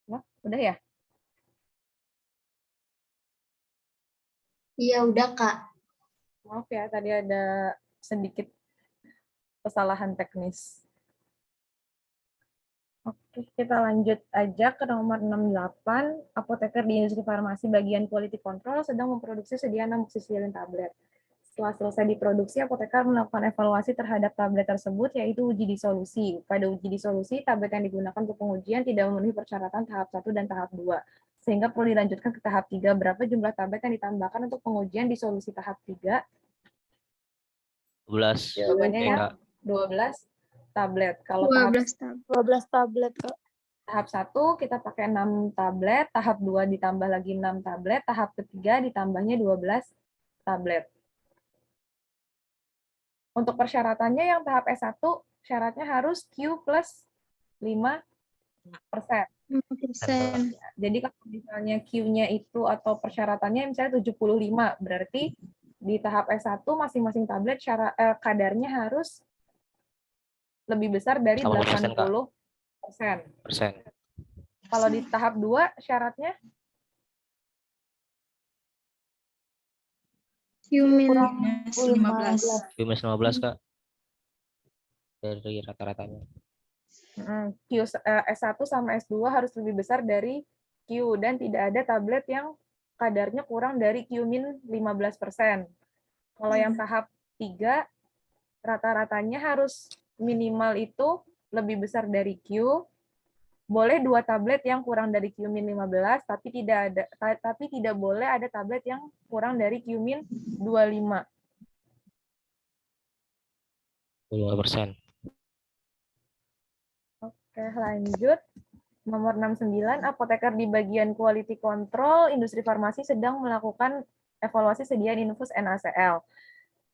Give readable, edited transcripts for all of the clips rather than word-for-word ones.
Nah, udah ya? Iya, udah, Kak. Maaf ya, tadi ada sedikit kesalahan teknis. Oke, kita lanjut aja ke nomor 68. Apoteker di industri farmasi bagian quality control sedang memproduksi sediaan amoxicillin tablet. Setelah selesai diproduksi, apoteker melakukan evaluasi terhadap tablet tersebut, yaitu uji disolusi. Pada uji disolusi, tablet yang digunakan untuk pengujian tidak memenuhi persyaratan tahap 1 dan tahap 2, sehingga perlu dilanjutkan ke tahap 3. Berapa jumlah tablet yang ditambahkan untuk pengujian disolusi tahap 3? 12. Jawabannya ya, Kak. 12 tablet. Kalau tahap 12 tablet, Kak. tahap 1 kita pakai 6 tablet, tahap 2 ditambah lagi 6 tablet, tahap ketiga ditambahnya 12 tablet. Untuk persyaratannya yang tahap S1 syaratnya harus Q plus 5%. 5%. Jadi kalau misalnya Q-nya itu atau persyaratannya misalnya 75, berarti di tahap S1 masing-masing tablet kadarnya harus lebih besar dari 80%, Kak. 80%. Kalau di tahap 2 syaratnya Q-15. Q-15, Kak. Dari rata-ratanya. S1 sama S2 harus lebih besar dari Q, dan tidak ada tablet yang kadarnya kurang dari Q-15%. Kalau yang tahap 3, rata-ratanya harus minimal itu lebih besar dari Q. Boleh 2 tablet yang kurang dari Q-15, tapi tidak boleh ada tablet yang kurang dari Q-25. 25%. Oke, lanjut. Nomor 69, apoteker di bagian quality control industri farmasi sedang melakukan evaluasi sediaan infus NaCl.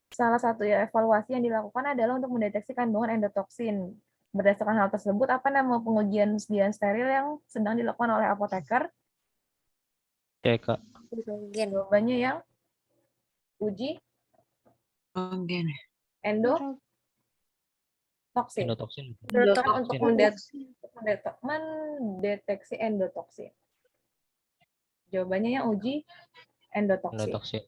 Salah satu evaluasi yang dilakukan adalah untuk mendeteksi kandungan endotoksin. Berdasarkan hal tersebut, apa nama pengujian sediaan steril yang sedang dilakukan oleh apoteker? Oke, Kak. Jawabannya yang uji endotoksin. Endotoksin. Untuk mendeteksi endotoksin. Jawabannya yang uji endotoksin. Endotoksin.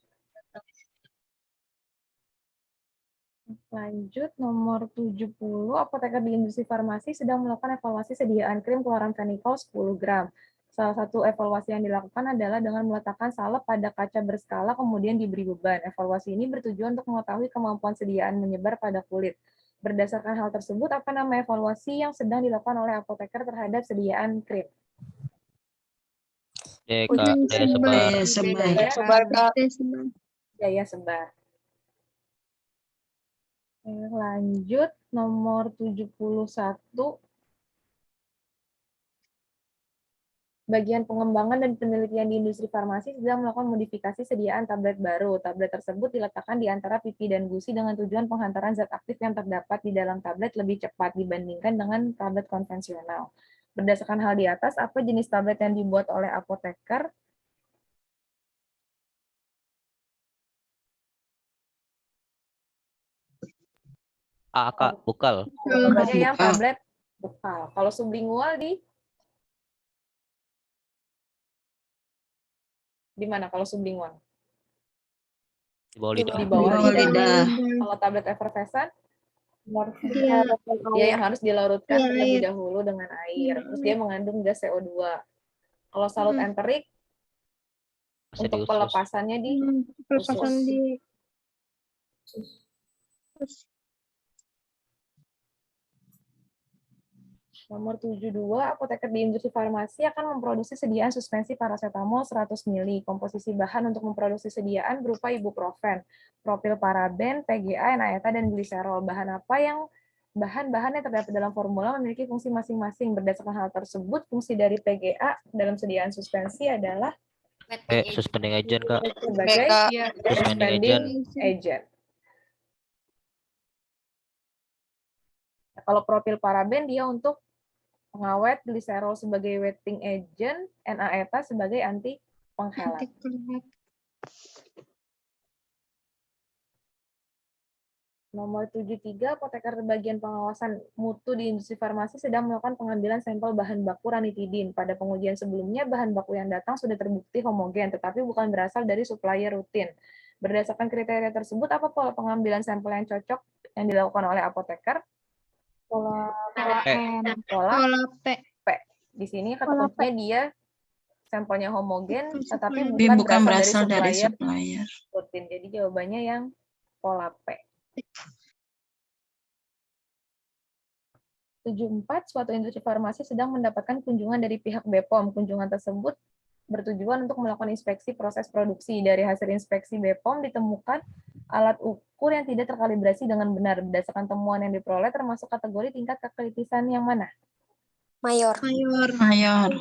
Lanjut, nomor 70, apoteker di industri farmasi sedang melakukan evaluasi sediaan krim chloramphenicol 10 gram. Salah satu evaluasi yang dilakukan adalah dengan meletakkan salep pada kaca berskala kemudian diberi beban. Evaluasi ini bertujuan untuk mengetahui kemampuan sediaan menyebar pada kulit. Berdasarkan hal tersebut, apa nama evaluasi yang sedang dilakukan oleh apoteker terhadap sediaan krim? Kak. Daya sebar. Daya sebar. Lanjut, nomor 71. Bagian pengembangan dan penelitian di industri farmasi sedang melakukan modifikasi sediaan tablet baru. Tablet tersebut diletakkan di antara pipi dan gusi dengan tujuan penghantaran zat aktif yang terdapat di dalam tablet lebih cepat dibandingkan dengan tablet konvensional. Berdasarkan hal di atas, apa jenis tablet yang dibuat oleh apoteker? Kak, bukal. Jawabannya yang tablet bukal. Kalau sublingual di mana kalau sublingual? Di bawah lidah. Di bawah lidah. Kalau tablet effervescent? Dia yang harus dilarutkan terlebih dahulu dengan air. Terus dia mengandung gas CO2. Kalau salut enterik, untuk pelepasannya di usus. Nomor 72, apoteker di industri farmasi akan memproduksi sediaan suspensi paracetamol 100 ml. Komposisi bahan untuk memproduksi sediaan berupa ibuprofen, propilparaben, PGA, NaETA, dan gliserol. Bahan-bahan yang terdapat dalam formula memiliki fungsi masing-masing. Berdasarkan hal tersebut, fungsi dari PGA dalam sediaan suspensi adalah suspending agent, Kak. sebagai suspending agent. Kalau propilparaben dia untuk pengawet, gliserol sebagai wetting agent, NaETA sebagai anti penghelat. Nomor 73, apoteker bagian pengawasan mutu di industri farmasi sedang melakukan pengambilan sampel bahan baku ranitidin. Pada pengujian sebelumnya, bahan baku yang datang sudah terbukti homogen, tetapi bukan berasal dari supplier rutin. Berdasarkan kriteria tersebut, apa pola pengambilan sampel yang cocok yang dilakukan oleh apoteker? Pola P. Pola P. P. Di sini kata Pola P. kuncinya dia sampelnya homogen, tetapi Bukan bukan berasal dari dari supplier supplier. rutin. Jadi jawabannya yang pola P. 74, suatu industri farmasi sedang mendapatkan kunjungan dari pihak BPOM. Kunjungan tersebut bertujuan untuk melakukan inspeksi proses produksi. Dari hasil inspeksi BPOM ditemukan alat ukur yang tidak terkalibrasi dengan benar. Berdasarkan temuan yang diperoleh termasuk kategori tingkat kekritisan yang mana? Mayor. Mayor.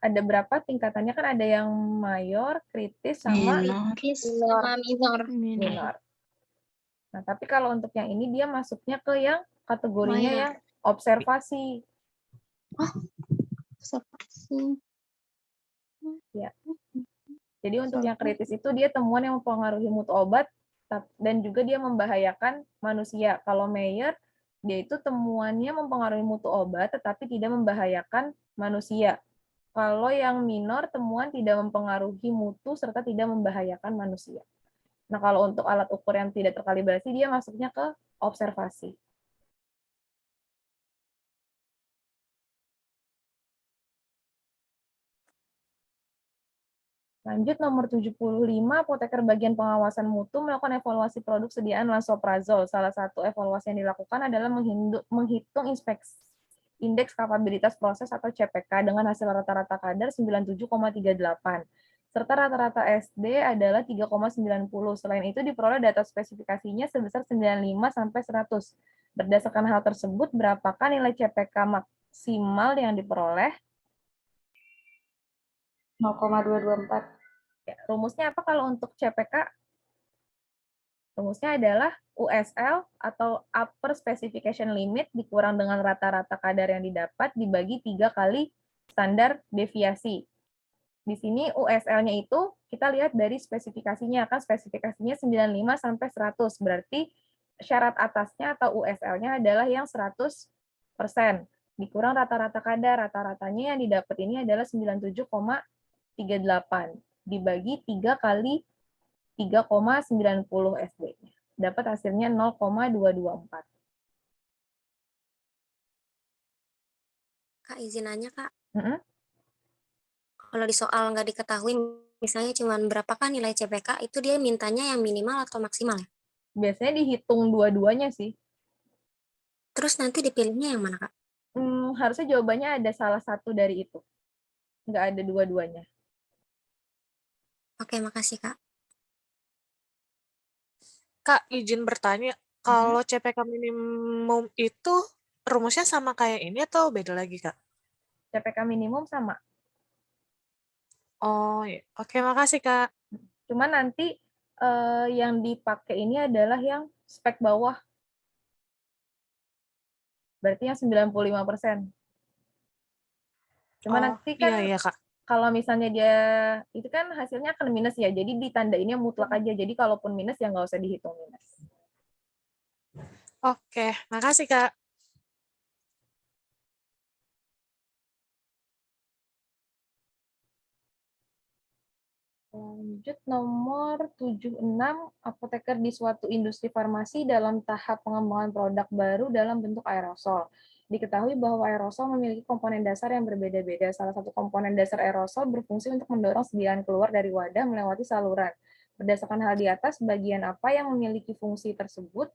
Ada berapa tingkatannya? Kan ada yang mayor, kritis, sama Minor. minor. Nah, tapi kalau untuk yang ini dia masuknya ke yang kategorinya yang observasi. Ya. Jadi untuk yang kritis itu dia temuan yang mempengaruhi mutu obat dan juga dia membahayakan manusia. Kalau Mayer, dia itu temuannya mempengaruhi mutu obat tetapi tidak membahayakan manusia. Kalau yang minor, temuan tidak mempengaruhi mutu serta tidak membahayakan manusia. Nah, kalau untuk alat ukur yang tidak terkalibrasi, dia masuknya ke observasi. Lanjut, nomor 75, apoteker bagian pengawasan mutu melakukan evaluasi produk sediaan lansoprazol. Salah satu evaluasi yang dilakukan adalah menghitung indeks kapabilitas proses atau CPK dengan hasil rata-rata kadar 97,38. Serta rata-rata SD adalah 3,90. Selain itu diperoleh data spesifikasinya sebesar 95 sampai 100. Berdasarkan hal tersebut, berapakah nilai CPK maksimal yang diperoleh? 0,224. Ya, rumusnya apa kalau untuk CPK? Rumusnya adalah USL atau Upper Specification Limit dikurang dengan rata-rata kadar yang didapat dibagi 3 kali standar deviasi. Di sini USL-nya itu kita lihat dari spesifikasinya, kan spesifikasinya 95 sampai 100, berarti syarat atasnya atau USL-nya adalah yang 100%. Dikurang rata-rata kadar, rata-ratanya yang didapat ini adalah 97,38 dibagi 3 kali 3,90 SD-nya. Dapat hasilnya 0,224. Kak, izin nanya, Kak. Mm-mm. Kalau di soal nggak diketahui, misalnya cuma berapakah nilai CPK, itu dia mintanya yang minimal atau maksimal ya? Biasanya dihitung dua-duanya sih. Terus nanti dipilihnya yang mana, Kak? Harusnya jawabannya ada salah satu dari itu. Nggak ada dua-duanya. Oke, makasih, Kak. Kak, izin bertanya, kalau CPK minimum itu rumusnya sama kayak ini atau beda lagi, Kak? CPK minimum sama. Oh, ya. Oke, makasih, Kak. Cuma nanti yang dipakai ini adalah yang spek bawah. Berarti yang 95%. Cuma nanti kan iya, Kak. kalau misalnya dia, itu kan hasilnya akan minus ya, jadi ditandainnya mutlak aja. Jadi kalaupun minus ya nggak usah dihitung minus. Oke, makasih, Kak. Lanjut nomor 76, apoteker di suatu industri farmasi dalam tahap pengembangan produk baru dalam bentuk aerosol. Diketahui bahwa aerosol memiliki komponen dasar yang berbeda-beda. Salah satu komponen dasar aerosol berfungsi untuk mendorong sediaan keluar dari wadah melewati saluran. Berdasarkan hal di atas, bagian apa yang memiliki fungsi tersebut?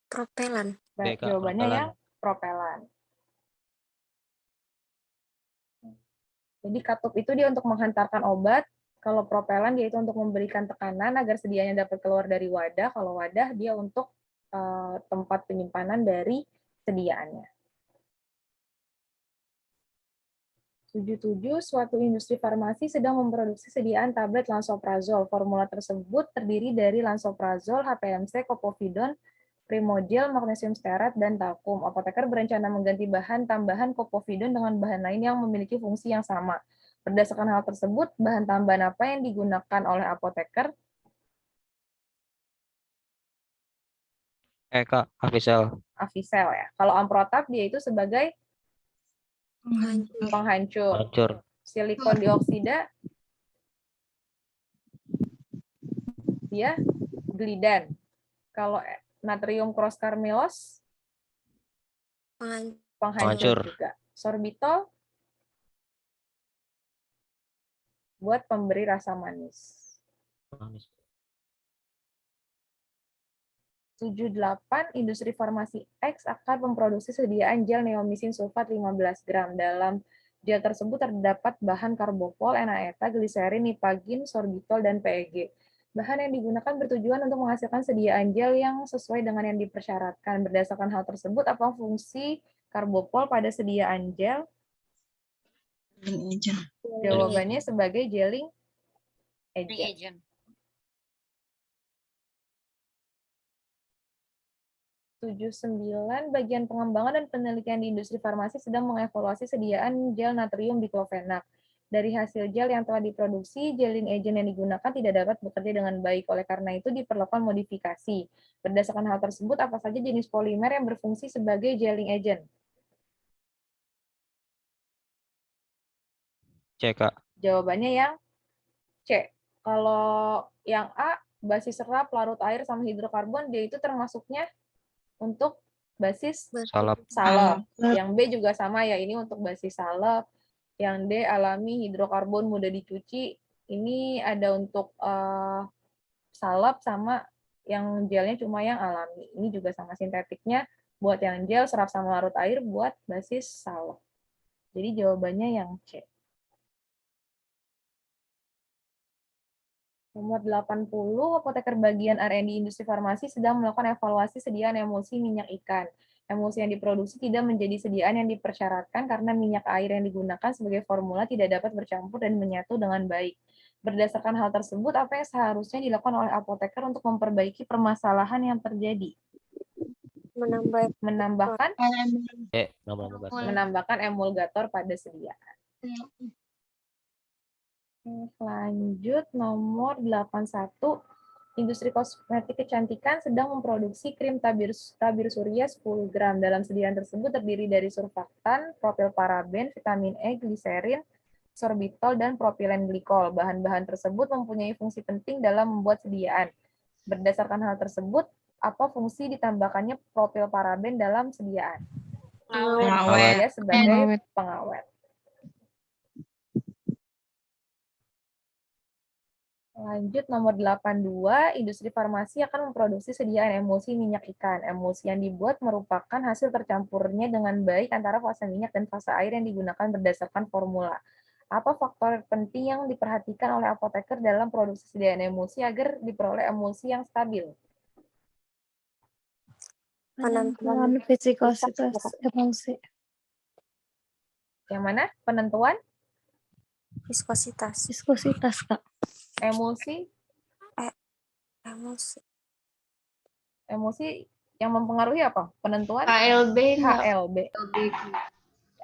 Propelan. Baik, Kak, jawabannya propelan. yang propelan. Jadi katup itu dia untuk menghantarkan obat, kalau propelan dia itu untuk memberikan tekanan agar sedianya dapat keluar dari wadah, kalau wadah dia untuk tempat penyimpanan dari sediaannya. 77, suatu industri farmasi sedang memproduksi sediaan tablet lansoprazol. Formula tersebut terdiri dari lansoprazol, HPMC, Copovidon, Primogel, magnesium stearat, dan talkum. Apoteker berencana mengganti bahan tambahan Copovidon dengan bahan lain yang memiliki fungsi yang sama. Berdasarkan hal tersebut, bahan tambahan apa yang digunakan oleh apoteker? Kak, Afisel. Avisel ya. Kalau amprotap dia itu sebagai Penghancur. penghancur. Hancur. Silikon dioksida dia glidan. Kalau natrium cross-karmelos Penghancur. penghancur Penghancur. juga. Sorbitol buat pemberi rasa manis. 78, industri farmasi X akan memproduksi sediaan gel neomisin sulfat 15 gram. Dalam gel tersebut terdapat bahan karbopol, enaeta, gliserin, nipagin, sorbitol, dan PEG. Bahan yang digunakan bertujuan untuk menghasilkan sediaan gel yang sesuai dengan yang dipersyaratkan. Berdasarkan hal tersebut, apa fungsi karbopol pada sediaan gel? Jawabannya sebagai gelling agent. 79, bagian pengembangan dan penelitian di industri farmasi sedang mengevaluasi sediaan gel natrium diklofenak. Dari hasil gel yang telah diproduksi, gelling agent yang digunakan tidak dapat bekerja dengan baik. Oleh karena itu diperlukan modifikasi. Berdasarkan hal tersebut, apa saja jenis polimer yang berfungsi sebagai gelling agent? C, Kak. Jawabannya yang C. Kalau yang A, basis serap, larut air, sama hidrokarbon, dia itu termasuknya untuk basis Salap. salep. Yang B juga sama ya, ini untuk basis salep. Yang D, alami, hidrokarbon, mudah dicuci. Ini ada untuk salep, sama yang gelnya cuma yang alami. Ini juga sama sintetiknya. Buat yang gel, serap sama larut air, buat basis salep. Jadi jawabannya yang C. Nomor 80, apoteker bagian R&D industri farmasi sedang melakukan evaluasi sediaan emulsi minyak ikan. Emulsi yang diproduksi tidak menjadi sediaan yang dipersyaratkan karena minyak air yang digunakan sebagai formula tidak dapat bercampur dan menyatu dengan baik. Berdasarkan hal tersebut, apa yang seharusnya dilakukan oleh apoteker untuk memperbaiki permasalahan yang terjadi? Menambahkan menambahkan emulgator pada sediaan. Lanjut, nomor 81. Industri kosmetik kecantikan sedang memproduksi krim tabir surya 10 gram. Dalam sediaan tersebut terdiri dari surfaktan, propilparaben, vitamin E, gliserin, sorbitol, dan propilen glikol. Bahan-bahan tersebut mempunyai fungsi penting dalam membuat sediaan. Berdasarkan hal tersebut, apa fungsi ditambahkannya propilparaben dalam sediaan? Dia sebagai pengawet. Lanjut, nomor 82, industri farmasi akan memproduksi sediaan emulsi minyak ikan. Emulsi yang dibuat merupakan hasil tercampurnya dengan baik antara fase minyak dan fase air yang digunakan berdasarkan formula. Apa faktor penting yang diperhatikan oleh apoteker dalam produksi sediaan emulsi agar diperoleh emulsi yang stabil? Penentuan viskositas emulsi. Yang mana? Penentuan? Viskositas. Viskositas, Kak. Emulsi? Emulsi. Emulsi yang mempengaruhi apa? Penentuan? HLB. HLB.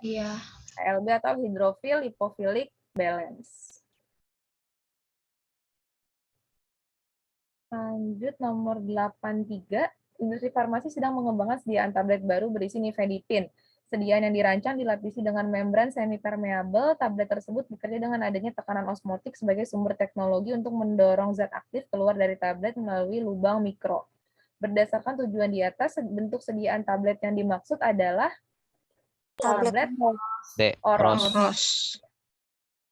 Iya. HLB atau hydrophil lipophilic balance. Lanjut, nomor 83. Industri farmasi sedang mengembangkan sediaan tablet baru berisi nifedipin. Sediaan yang dirancang dilapisi dengan membran semi-permeabel. Tablet tersebut bekerja dengan adanya tekanan osmotik sebagai sumber teknologi untuk mendorong zat aktif keluar dari tablet melalui lubang mikro. Berdasarkan tujuan di atas, bentuk sediaan tablet yang dimaksud adalah tablet oros.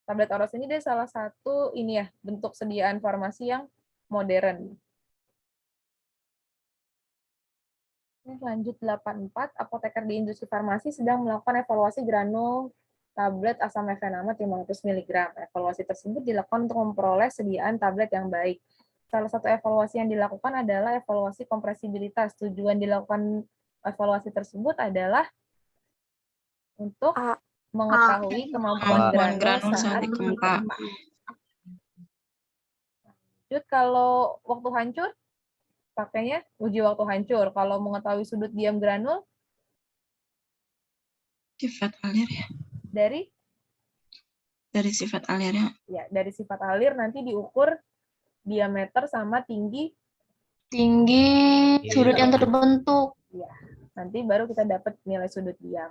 Tablet oros ini dia salah satu bentuk sediaan farmasi yang modern. Lanjut 84, apoteker di industri farmasi sedang melakukan evaluasi granul tablet asam mefenamat 500 mg. Evaluasi tersebut dilakukan untuk memperoleh sediaan tablet yang baik. Salah satu evaluasi yang dilakukan adalah evaluasi kompresibilitas. Tujuan dilakukan evaluasi tersebut adalah untuk mengetahui kemampuan granul saat dikemas. Lanjut, kalau waktu hancur, pakainya uji waktu hancur. Kalau mengetahui sudut diam granul? Sifat alir ya? Dari sifat alirnya. Ya, dari sifat alir nanti diukur diameter sama tinggi Tinggi sudut yang terbentuk. Ya, nanti baru kita dapat nilai sudut diam.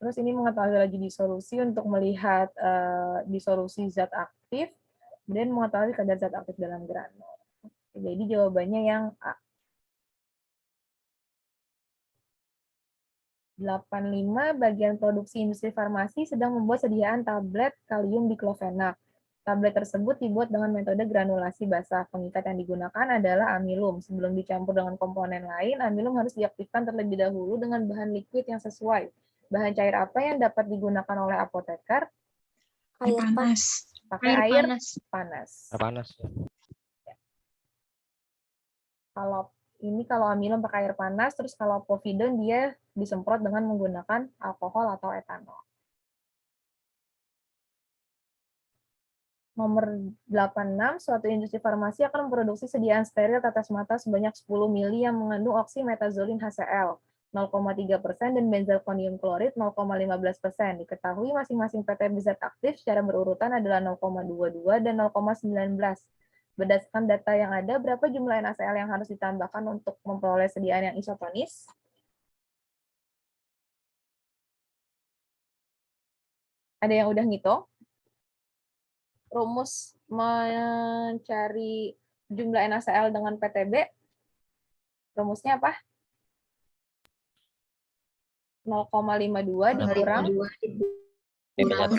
Terus ini mengetahui lagi disolusi untuk melihat disolusi zat aktif, kemudian mengetahui kadar zat aktif dalam granul. Jadi jawabannya yang A. 85 bagian produksi industri farmasi sedang membuat sediaan tablet kalium diklofenak. Tablet tersebut dibuat dengan metode granulasi basah. Pengikat yang digunakan adalah amilum. Sebelum dicampur dengan komponen lain, amilum harus diaktifkan terlebih dahulu dengan bahan liquid yang sesuai. Bahan cair apa yang dapat digunakan oleh apoteker? Air Panas. Pakai air panas. Panas. Kalau amilum pakai air panas, terus kalau povidon dia disemprot dengan menggunakan alkohol atau etanol. Nomor 86, suatu industri farmasi akan memproduksi sediaan steril tetes mata sebanyak 10 mili yang mengandung oksimetazolin HCl 0,3% dan benzalkonium klorid 0,15%. Diketahui masing-masing PTB zat aktif secara berurutan adalah 0,22 dan 0,19. Berdasarkan data yang ada, berapa jumlah NaCl yang harus ditambahkan untuk memperoleh sediaan yang isotonis? Ada yang udah ngitung? Rumus mencari jumlah NaCl dengan PTB, rumusnya apa? 0,52 dikurang dibagi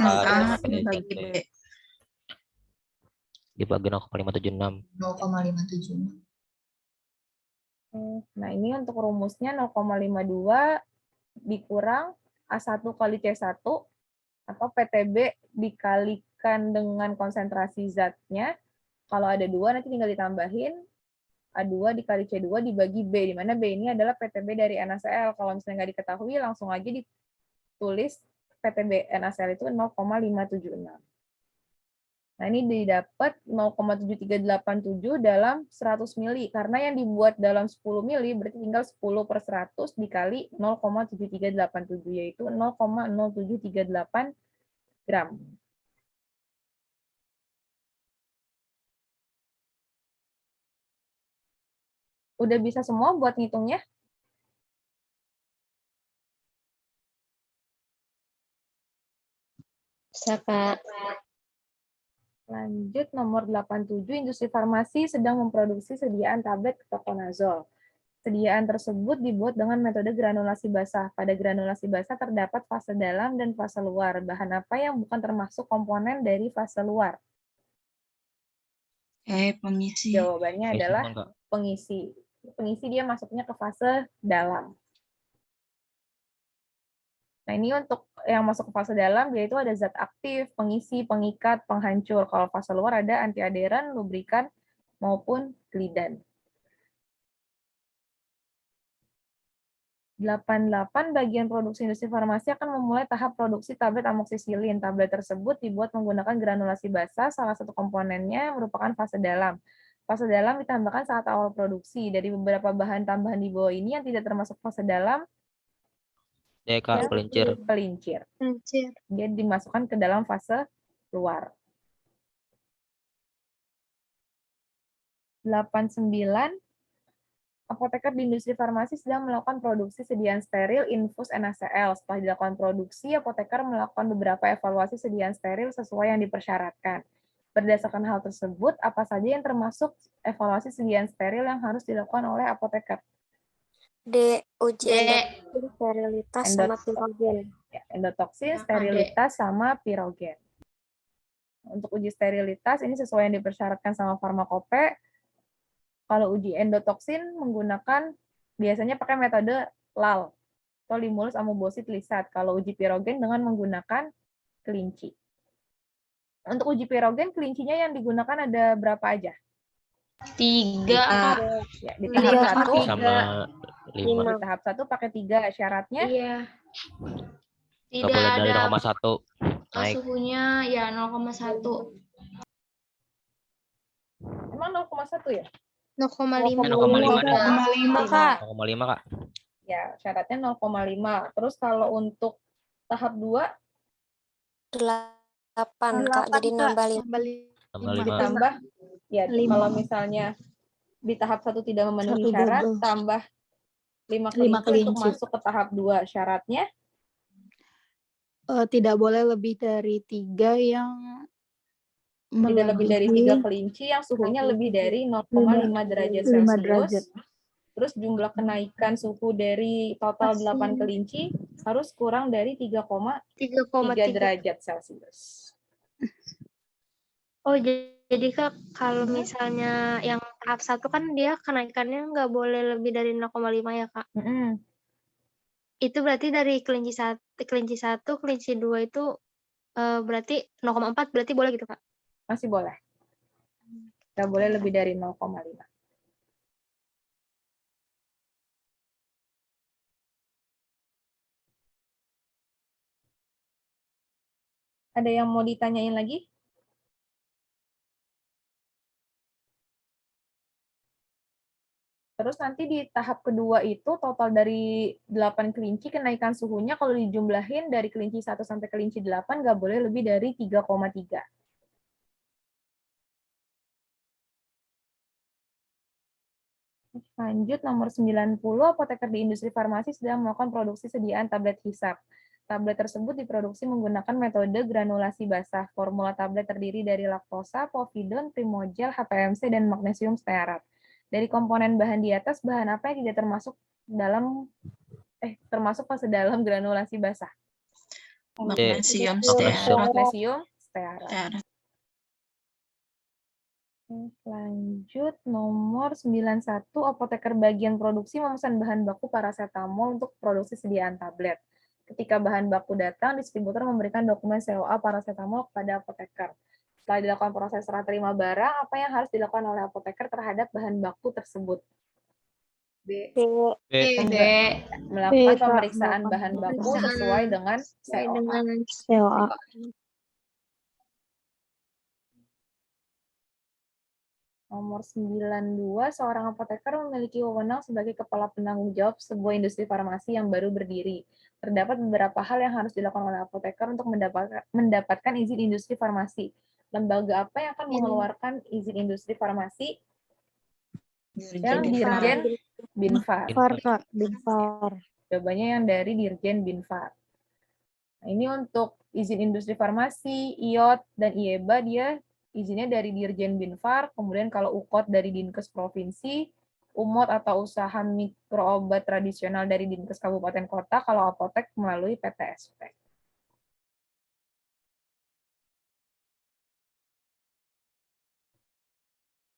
0,576. 0,576. Nah, ini untuk rumusnya 0,52 dikurang A1 kali C1 atau PTB dikalikan dengan konsentrasi zatnya. Kalau ada 2 nanti tinggal ditambahin A2 dikali C2 dibagi B, di mana B ini adalah PTB dari NaCl. Kalau misalnya nggak diketahui, langsung aja ditulis PTB NaCl itu 0,576. Nah, ini didapat 0,7387 dalam 100 mili. Karena yang dibuat dalam 10 mili, berarti tinggal 10 per 100 dikali 0,7387, yaitu 0,0738 gram. Udah bisa semua buat ngitungnya? Bisa, Kak. Lanjut, nomor 87, industri farmasi sedang memproduksi sediaan tablet ketoconazole. Sediaan tersebut dibuat dengan metode granulasi basah. Pada granulasi basah terdapat fase dalam dan fase luar. Bahan apa yang bukan termasuk komponen dari fase luar? Pengisi. Jawabannya adalah pengisi. Pengisi dia masuknya ke fase dalam. Nah, ini untuk yang masuk ke fase dalam, yaitu ada zat aktif, pengisi, pengikat, penghancur. Kalau fase luar ada antiadheran, lubrikan, maupun glidan. 88 bagian produksi industri farmasi akan memulai tahap produksi tablet amoksisilin. Tablet tersebut dibuat menggunakan granulasi basah, salah satu komponennya merupakan fase dalam. Fase dalam ditambahkan saat awal produksi. Dari beberapa bahan tambahan di bawah ini yang tidak termasuk fase dalam, pelincir. Dia dimasukkan ke dalam fase luar. 89, apoteker di industri farmasi sedang melakukan produksi sediaan steril infus NaCl. Setelah dilakukan produksi, apoteker melakukan beberapa evaluasi sediaan steril sesuai yang dipersyaratkan. Berdasarkan hal tersebut, apa saja yang termasuk evaluasi sediaan steril yang harus dilakukan oleh apoteker? D. Uji endotoksin, sterilitas, sama pirogen. Ya, endotoksin, sterilitas, sama pirogen. Untuk uji sterilitas, ini sesuai yang dipersyaratkan sama farmakope. Kalau uji endotoksin menggunakan, biasanya pakai metode LAL, atau limulus amoebosit lisat. Kalau uji pirogen dengan menggunakan kelinci. Untuk uji pirogen, kelincinya yang digunakan ada berapa aja? 3. Ya, di tahap 1 sama 5. Di tahap 1 pakai 3. Syaratnya? Iya. Nggak Tidak boleh dari ada 0,1 naik. suhunya ya 0,1. Emang 0,1 ya? 0,5. 0,5 Kak. 0,5 Kak. Ya, syaratnya 0,5. Terus kalau untuk tahap 2? 8, Kak. Jadi nambah 5. Tambah 5. Ditambah, ya kalau misalnya di tahap 1 tidak memenuhi Satu syarat, gagal. tambah 5 5 kelinci untuk kelinci. masuk ke tahap 2. Syaratnya Tidak boleh lebih dari 3 yang tidak lebih dari 3 melebihi kelinci yang suhunya lebih dari 0,5 derajat 5 derajat. Celcius. Terus jumlah kenaikan suhu dari total 8 kelinci harus kurang dari 3,3 derajat Celcius. Oh, jadi Kak, kalau misalnya yang tahap 1 kan dia kenaikannya nggak boleh lebih dari 0,5 ya, Kak? Itu berarti dari kelinci 1, kelinci 2 itu berarti 0,4 berarti boleh gitu, Kak? Masih boleh. Nggak boleh lebih dari 0,5. Ada yang mau ditanyain lagi? Terus nanti di tahap kedua itu total dari 8 kelinci kenaikan suhunya kalau dijumlahin dari kelinci 1 sampai kelinci 8 nggak boleh lebih dari 3,3. Lanjut nomor 90, apoteker di industri farmasi sedang melakukan produksi sediaan tablet hisap. Tablet tersebut diproduksi menggunakan metode granulasi basah. Formula tablet terdiri dari laktosa, povidon, primogel, HPMC, dan magnesium stearat. Dari komponen bahan di atas, bahan apa yang tidak termasuk fase dalam granulasi basah? Magnesium Magnesium stearat. stearat. Lanjut nomor 91, apoteker bagian produksi memesan bahan baku paracetamol untuk produksi sediaan tablet. Ketika bahan baku datang, distributor memberikan dokumen COA paracetamol kepada apoteker. Setelah dilakukan proses serah terima barang, apa yang harus dilakukan oleh apoteker terhadap bahan baku tersebut? B. Melakukan pemeriksaan bahan baku sesuai dengan COA. COA. Nomor 92, seorang apoteker memiliki wewenang sebagai kepala penanggung jawab sebuah industri farmasi yang baru berdiri. Terdapat beberapa hal yang harus dilakukan oleh apoteker untuk mendapatkan izin industri farmasi. Lembaga apa yang akan mengeluarkan izin industri farmasi? Yang Dirjen Binfar. Binfar. Jawabannya yang dari Dirjen Binfar. Nah, ini untuk izin industri farmasi, IOT, dan IEBA dia izinnya dari Dirjen Binfar, kemudian kalau UKOT dari Dinkes Provinsi, UMOT atau usaha mikroobat tradisional dari Dinkes Kabupaten Kota, kalau apotek melalui PTSP.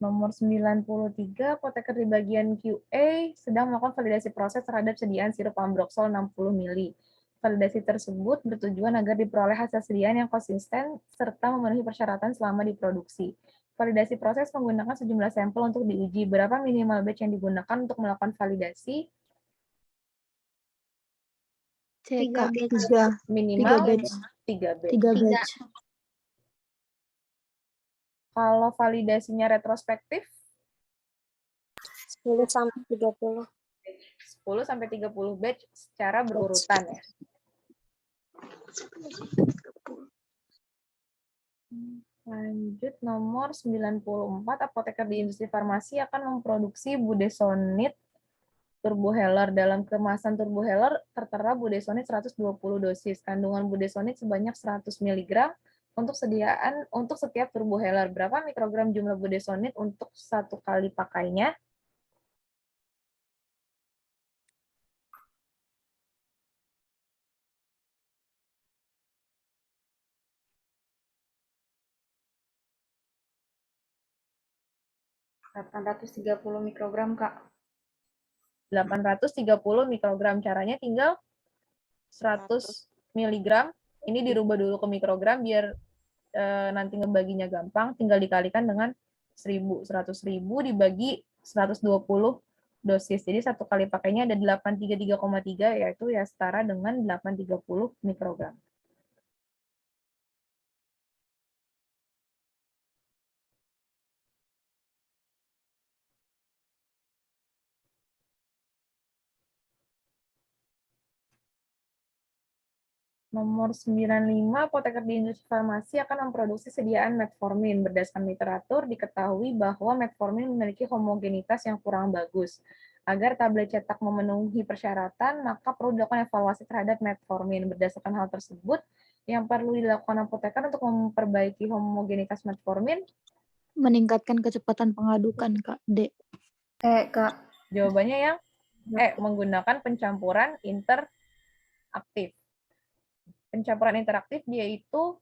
Nomor 93, apoteker di bagian QA sedang melakukan validasi proses terhadap sediaan sirup ambroxol 60 ml. Validasi tersebut bertujuan agar diperoleh hasil sediaan yang konsisten serta memenuhi persyaratan selama diproduksi. Validasi proses menggunakan sejumlah sampel untuk diuji. Berapa minimal batch yang digunakan untuk melakukan validasi? Minimal 3 batch. Kalau validasinya retrospektif? 10 sampai 30. 10 sampai 30 batch secara berurutan ya. Lanjut nomor 94, apoteker di industri farmasi akan memproduksi budesonid turboheller. Dalam kemasan turboheller tertera budesonid 120 dosis. Kandungan budesonid sebanyak 100 mg untuk setiap turboheller. Berapa mikrogram jumlah budesonid untuk satu kali pakainya? ...830 mikrogram, Kak. 830 mikrogram. Caranya tinggal 100 mg. Ini dirubah dulu ke mikrogram biar nanti ngebaginya gampang. Tinggal dikalikan dengan 1.000. 100.000 dibagi 120 dosis. Jadi satu kali pakainya ada 833,3, yaitu ya setara dengan 830 mikrogram. Nomor 95, apoteker di industri farmasi akan memproduksi sediaan metformin. Berdasarkan literatur, diketahui bahwa metformin memiliki homogenitas yang kurang bagus. Agar tablet cetak memenuhi persyaratan, maka perlu dilakukan evaluasi terhadap metformin. Berdasarkan hal tersebut, yang perlu dilakukan apoteker untuk memperbaiki homogenitas metformin, Meningkatkan kecepatan pengadukan, Kak. D. Kak. jawabannya yang menggunakan pencampuran interaktif. Pencampuran interaktif dia itu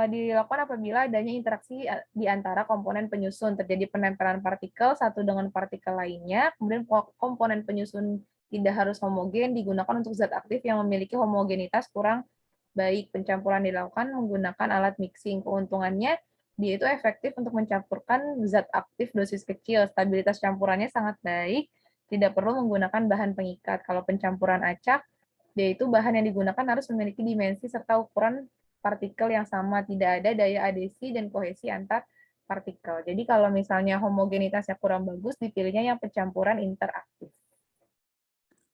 dilakukan apabila adanya interaksi di antara komponen penyusun, terjadi penempelan partikel satu dengan partikel lainnya, kemudian komponen penyusun tidak harus homogen, digunakan untuk zat aktif yang memiliki homogenitas kurang baik. Pencampuran dilakukan menggunakan alat mixing. Keuntungannya, dia itu efektif untuk mencampurkan zat aktif dosis kecil, stabilitas campurannya sangat baik, tidak perlu menggunakan bahan pengikat. Kalau pencampuran acak, yaitu bahan yang digunakan harus memiliki dimensi serta ukuran partikel yang sama, tidak ada daya adhesi dan kohesi antar partikel. Jadi kalau misalnya homogenitasnya kurang bagus, dipilihnya yang pencampuran interaktif.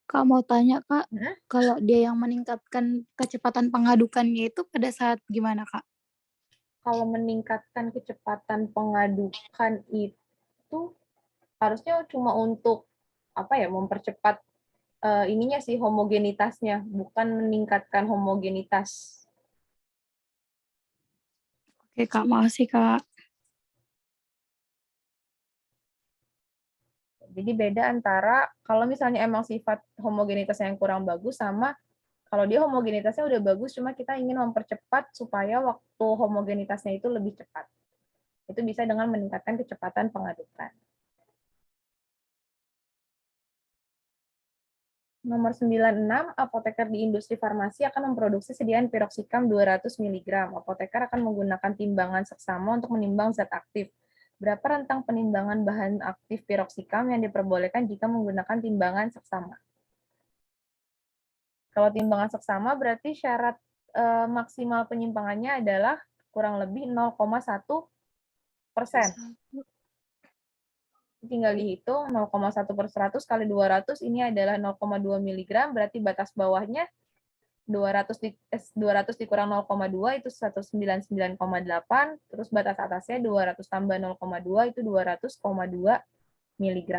Kak mau tanya, Kak, kalau dia yang meningkatkan kecepatan pengadukannya itu pada saat gimana, Kak? Kalau meningkatkan kecepatan pengadukan itu harusnya cuma untuk mempercepat ininya sih, homogenitasnya, bukan meningkatkan homogenitas. Oke, Kak, makasih, Kak. Jadi beda antara kalau misalnya emang sifat homogenitasnya yang kurang bagus sama kalau dia homogenitasnya udah bagus, cuma kita ingin mempercepat supaya waktu homogenitasnya itu lebih cepat. Itu bisa dengan meningkatkan kecepatan pengadukan. Nomor 96, apoteker di industri farmasi akan memproduksi sediaan piroxicam 200 mg. Apoteker akan menggunakan timbangan seksama untuk menimbang zat aktif. Berapa rentang penimbangan bahan aktif piroxicam yang diperbolehkan jika menggunakan timbangan seksama? Kalau timbangan seksama berarti syarat maksimal penyimpangannya adalah kurang lebih 0,1%. Tinggal dihitung 0,1/100 kali 200, ini adalah 0,2 mg, berarti batas bawahnya 200 dikurang 0,2 itu 199,8, terus batas atasnya 200 tambah 0,2 itu 200,2 mg.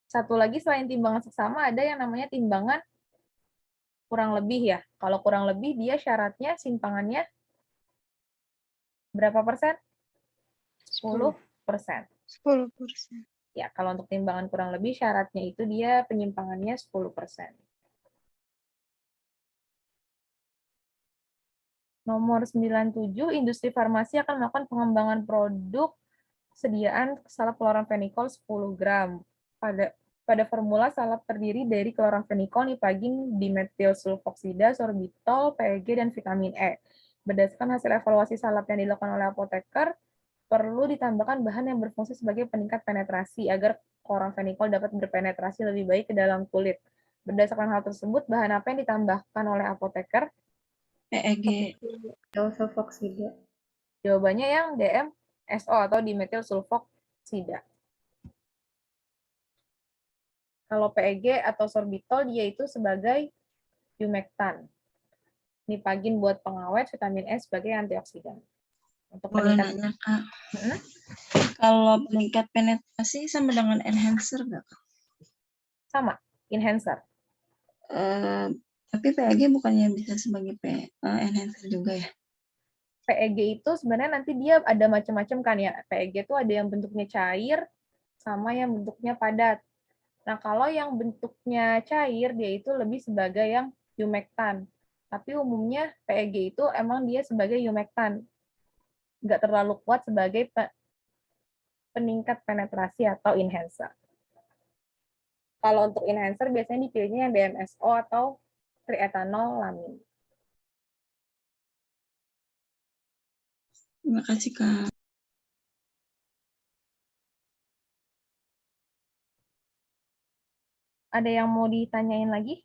Satu lagi selain timbangan seksama ada yang namanya timbangan kurang lebih ya. Kalau kurang lebih dia syaratnya simpangannya berapa persen? 10%. 10%. Ya, kalau untuk timbangan kurang lebih syaratnya itu dia penyimpangannya 10%. Nomor 97, industri farmasi akan melakukan pengembangan produk sediaan salep kloramfenikol 10 gram. Pada formula salep terdiri dari kloramfenikol, nipagin, dimetil sulfoksida, sorbitol, PEG, dan vitamin E. Berdasarkan hasil evaluasi salep yang dilakukan oleh apoteker, perlu ditambahkan bahan yang berfungsi sebagai peningkat penetrasi agar kloramfenikol dapat berpenetrasi lebih baik ke dalam kulit. Berdasarkan hal tersebut, bahan apa yang ditambahkan oleh apoteker? PEG. Sulfoksida. Jawabannya yang DMSO atau dimetil sulfoksida. Kalau PEG atau sorbitol dia itu sebagai humectant. Nipagin buat pengawet, vitamin E sebagai antioksidan. Untuk Boleh peningkat nanya, Kak. Kalau peningkat penetrasi sama dengan enhancer nggak, Kak? sama, enhancer. Tapi PEG bukannya bisa sebagai enhancer juga ya? PEG itu sebenarnya nanti dia ada macam-macam kan ya. PEG itu ada yang bentuknya cair sama yang bentuknya padat. Nah, kalau yang bentuknya cair dia itu lebih sebagai yang humectant. Tapi umumnya PEG itu emang dia sebagai humectant. Nggak terlalu kuat sebagai peningkat penetrasi atau enhancer. Kalau untuk enhancer biasanya dipilihnya yang DMSO atau triethanol-lamin. Terima kasih, Kak. Ada yang mau ditanyain lagi?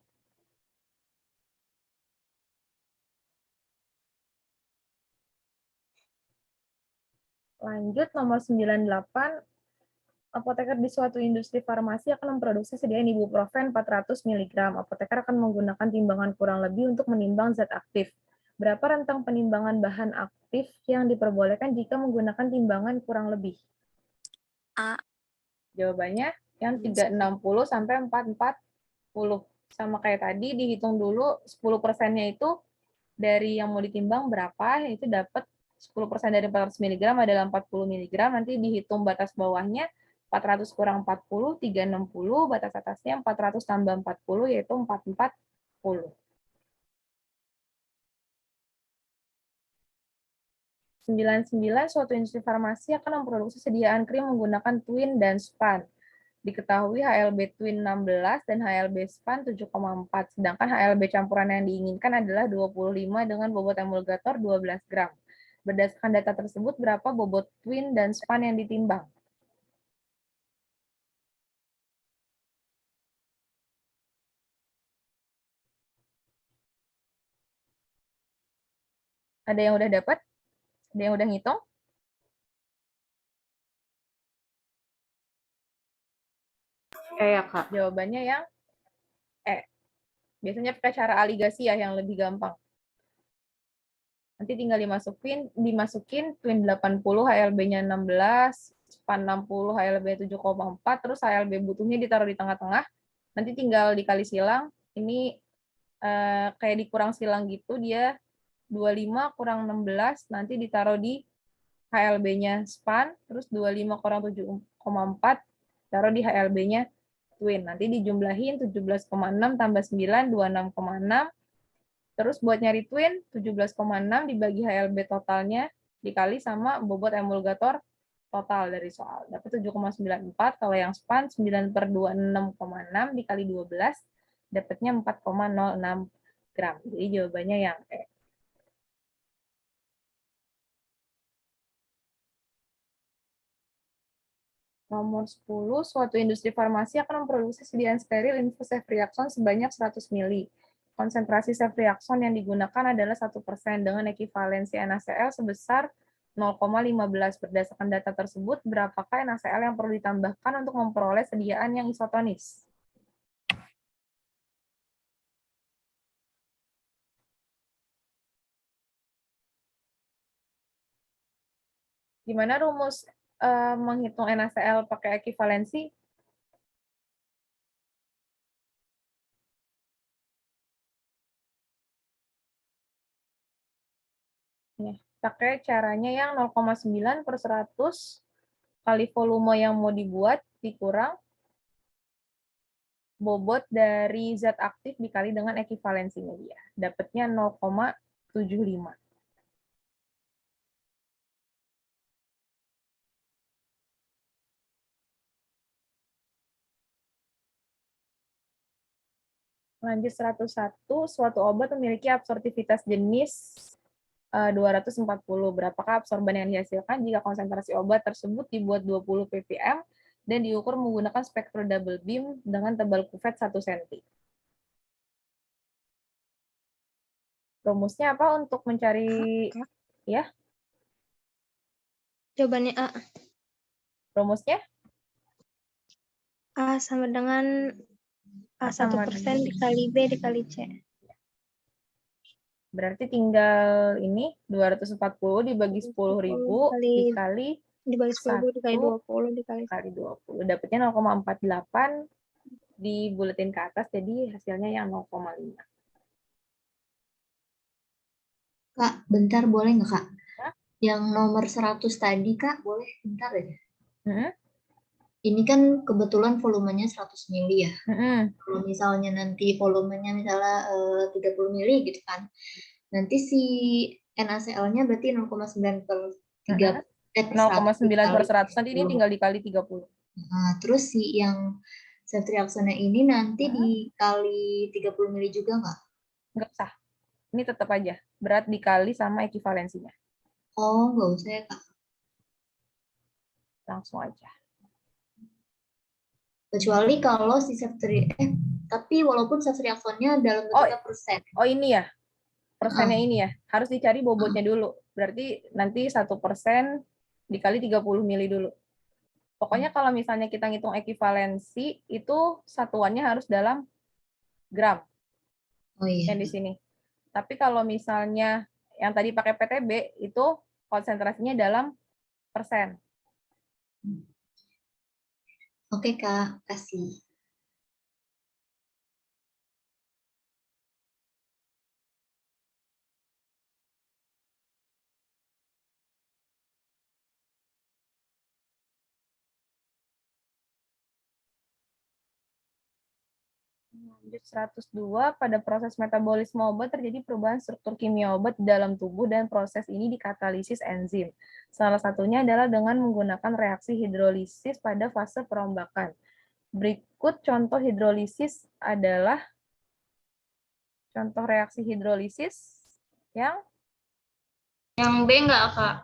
Lanjut nomor 98, Apoteker di suatu industri farmasi akan memproduksi sediaan ibuprofen 400 mg. Apoteker akan menggunakan timbangan kurang lebih untuk menimbang zat aktif. Berapa rentang penimbangan bahan aktif yang diperbolehkan jika menggunakan timbangan kurang lebih? A. Jawabannya yang 360 sampai 440. Sama kayak tadi, dihitung dulu 10%-nya itu dari yang mau ditimbang berapa, itu dapat 10% dari 400 mg adalah 40 mg, nanti dihitung batas bawahnya 400 kurang 40, 360, batas atasnya 400 tambah 40, yaitu 440. 99, suatu industri farmasi akan memproduksi sediaan krim menggunakan twin dan span. Diketahui HLB twin 16 dan HLB span 7,4, sedangkan HLB campuran yang diinginkan adalah 25 dengan bobot emulgator 12 gram. Berdasarkan data tersebut, berapa bobot twin dan span yang ditimbang? Ada yang udah dapat? Ada yang udah ngitung? Ya Kak. Jawabannya yang biasanya pakai cara aligasi ya, yang lebih gampang. Nanti tinggal dimasukin twin 80, HLB-nya 16, span 60, HLB 7,4, terus HLB butuhnya ditaruh di tengah-tengah. Nanti tinggal dikali silang. Ini kayak dikurang silang gitu, dia 25 kurang 16, nanti ditaruh di HLB-nya span, terus 25 kurang 7,4, taruh di HLB-nya twin. Nanti dijumlahin 17,6 tambah 9, 26,6. Terus buat nyari twin, 17,6 dibagi HLB totalnya, dikali sama bobot emulgator total dari soal. Dapat 7,94, kalau yang span 9/26,6 dikali 12, dapatnya 4,06 gram. Jadi jawabannya yang E. Nomor 10, suatu industri farmasi akan memproduksi sediaan steril infuseftriaxone sebanyak 100 ml. Konsentrasi ceftriaxone yang digunakan adalah 1% dengan ekivalensi NaCl sebesar 0,15. Berdasarkan data tersebut, berapakah NaCl yang perlu ditambahkan untuk memperoleh sediaan yang isotonis? Gimana rumus menghitung NaCl pakai ekivalensi? Pakai caranya yang 0,9/100 kali volume yang mau dibuat dikurang bobot dari zat aktif dikali dengan ekivalensinya dia. Dapatnya 0,75. Lanjut 101, suatu obat memiliki absorptivitas jenis 240. Berapakah absorban yang dihasilkan jika konsentrasi obat tersebut dibuat 20 ppm dan diukur menggunakan spektro double beam dengan tebal kuvet 1 cm. Rumusnya apa untuk mencari ya? Jawabannya A. Rumusnya? A sama dengan A 1% dikali B dikali C. Berarti tinggal ini 240 dibagi 10.000 dikali dibagi 10.000 dikali 20 dikali 20. Dapatnya 0,48 dibuletin ke atas, jadi hasilnya yang 0,5. Kak, bentar boleh nggak Kak? Yang nomor 100 tadi Kak, boleh bentar aja. Ini kan kebetulan volumenya 100 mili ya. Kalau misalnya nanti volumenya misalnya 30 mili gitu kan. Nanti si NaCl-nya berarti 0,9/3. 0,9/100. Nanti ini tinggal dikali 30. Nah, terus si yang ceftriaxone ini nanti dikali 30 mili juga nggak? Nggak usah. Ini tetap aja. Berat dikali sama ekivalensinya. Oh, nggak usah ya Kak. Langsung aja. Kecuali kalau si tapi walaupun ceftriaxone-nya dalam bentuknya persen. Oh ini ya, persennya ini ya, harus dicari bobotnya dulu. Berarti nanti 1% dikali 30 mili dulu. Pokoknya kalau misalnya kita ngitung ekivalensi, itu satuannya harus dalam gram. Oh iya. Yang di sini. Tapi kalau misalnya yang tadi pakai PTB, itu konsentrasinya dalam persen. Oke, Kak. Kasih. Lanjut 102, pada proses metabolisme obat terjadi perubahan struktur kimia obat di dalam tubuh dan proses ini dikatalisis enzim. Salah satunya adalah dengan menggunakan reaksi hidrolisis pada fase perombakan. Berikut contoh hidrolisis adalah contoh reaksi hidrolisis yang Yang B enggak, Kak?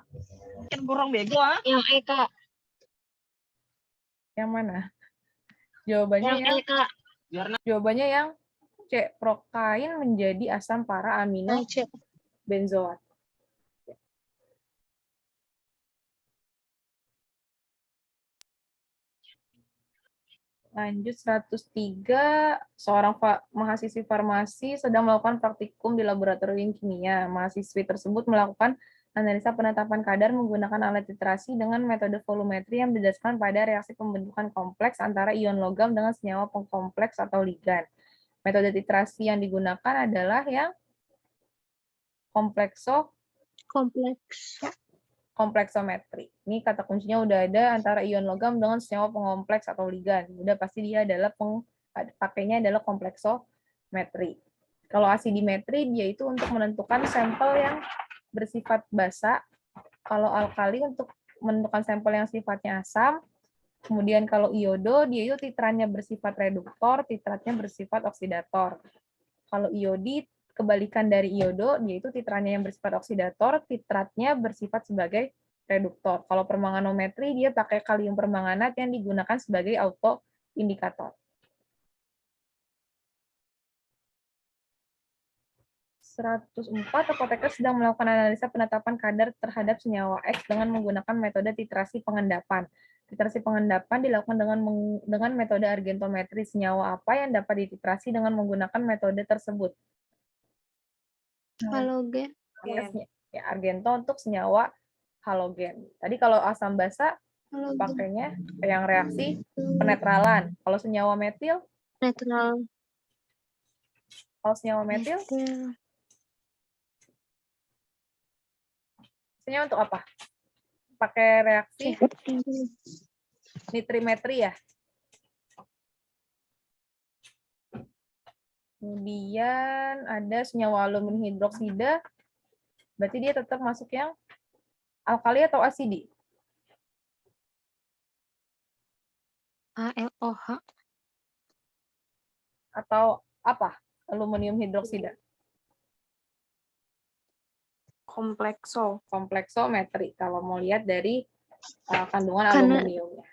Kan kurang bego ah. Yang E, Kak. yang mana? Jawabannya Yang E, Kak. Jawabannya yang C, prokain menjadi asam para amino Yang C. benzoat. Lanjut 103, seorang mahasiswi farmasi sedang melakukan praktikum di laboratorium kimia. Mahasiswi tersebut melakukan analisa penetapan kadar menggunakan alat titrasi dengan metode volumetri yang berdasarkan pada reaksi pembentukan kompleks antara ion logam dengan senyawa pengkompleks atau ligan. Metode titrasi yang digunakan adalah yang kompleksometri. Ini kata kuncinya udah ada antara ion logam dengan senyawa pengkompleks atau ligan. Udah pasti dia adalah pakainya adalah kompleksometri. Kalau asidimetri dia itu untuk menentukan sampel yang bersifat basa. Kalau alkali untuk menentukan sampel yang sifatnya asam. Kemudian kalau iodo dia itu titrannya bersifat reduktor, titratnya bersifat oksidator. Kalau iodid kebalikan dari iodo, yaitu titrannya yang bersifat oksidator, titratnya bersifat sebagai reduktor. Kalau permanganometri, dia pakai kalium permanganat yang digunakan sebagai autoindikator. 104, apoteker sedang melakukan analisa penetapan kadar terhadap senyawa X dengan menggunakan metode titrasi pengendapan. Titrasi pengendapan dilakukan dengan metode argentometri. Senyawa apa yang dapat dititrasi dengan menggunakan metode tersebut? Halogen. Ya, argento untuk senyawa halogen. Tadi kalau asam basa pakainya yang reaksi penetralan. Kalau senyawa metil? Netral. Kalau senyawa metil? Senyawa untuk apa? Pakai reaksi nitrimetri ya. Kemudian ada senyawa aluminium hidroksida. Berarti dia tetap masuk yang alkali atau asidi? ALOH. Atau apa? Aluminium hidroksida. Kompleksometri. Kalau mau lihat dari kandungan aluminiumnya.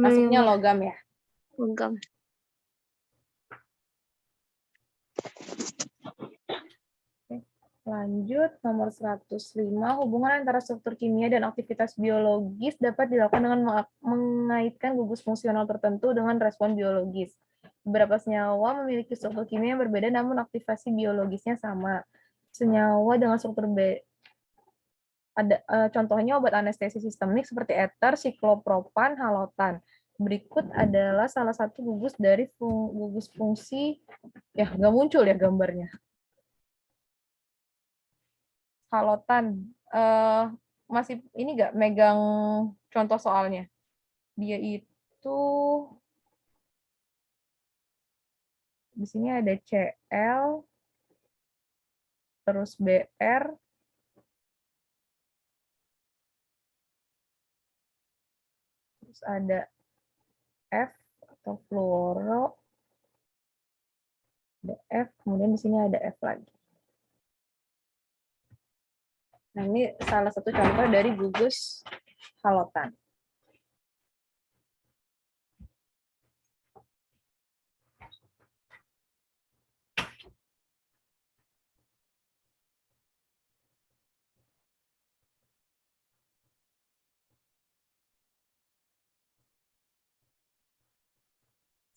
Masuknya logam ya. Logam. Lanjut, nomor 105, hubungan antara struktur kimia dan aktivitas biologis dapat dilakukan dengan mengaitkan gugus fungsional tertentu dengan respon biologis. Beberapa senyawa memiliki struktur kimia yang berbeda namun aktivasi biologisnya sama. Senyawa dengan struktur ada contohnya obat anestesi sistemik seperti ether, siklopropan, halotan. Berikut adalah salah satu gugus dari gugus fungsi, ya nggak muncul ya gambarnya. Halotan, masih ini nggak megang contoh soalnya? Dia itu di sini ada Cl, terus Br, terus ada F atau fluoro, ada F, kemudian di sini ada F lagi. Nah, ini salah satu contoh dari gugus halotan.